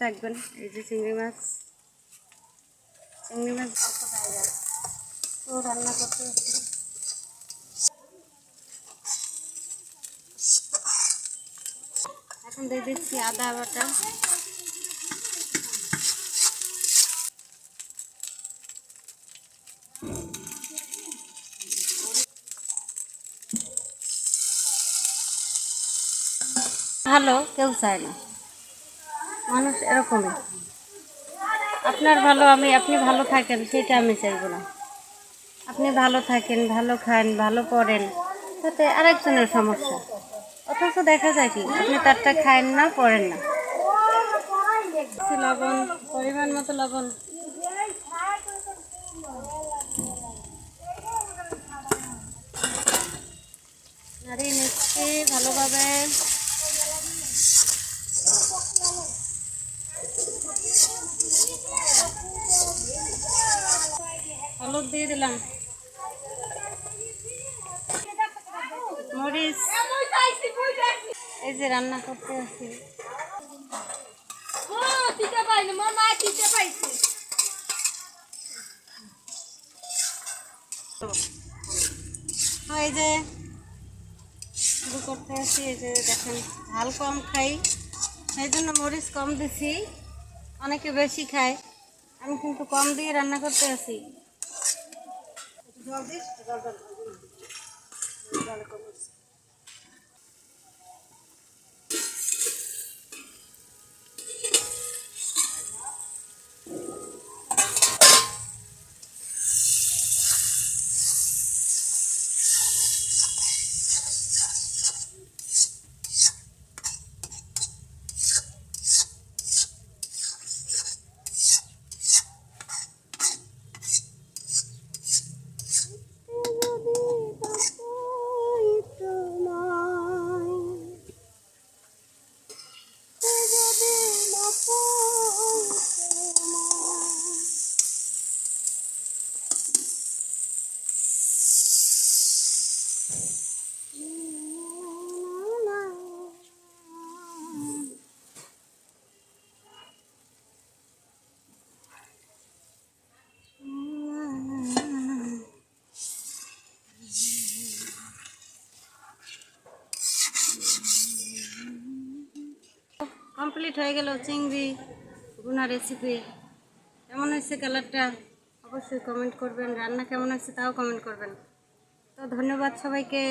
থাকবেন। এই যে চিংড়ি মাছ তো রান্না করতে এখন দিয়ে দিচ্ছি আদা বাটা, ভালো কেউ চায় না, মানুষ এরকমই। আপনার ভালো আপনি ভালো থাকেন সেটা আমি চাইবো না। আপনি ভালো থাকেন, ভালো খান, ভালো পড়েন, তাতে আরেকজনের সমস্যা। অথচ দেখা যায় কি আপনি তারটা খায়েন না, পড়েন না। লবণ, পরিমাণ মতো লবণ, নাড়িয়ে নিচ্ছি ভালোভাবে। হলুদ দিয়ে দিলাম, মরিচ। এই যে রান্না করতে আছি, এই যে শুরু করতে আছি। এই যে দেখেন ঝাল কম খাই, সেই জন্য মরিচ কম দিছি। অনেকে বেশি খায়, আমি কিন্তু কম দিয়ে রান্না করতে আছি। কমপ্লিট হয়ে গেল চিংড়ি ভুনা রেসিপি। কেমন হয়েছে কালারটা অবশ্যই কমেন্ট করবেন, রান্না কেমন হয়েছে তাও কমেন্ট করবেন। তো ধন্যবাদ সবাইকে।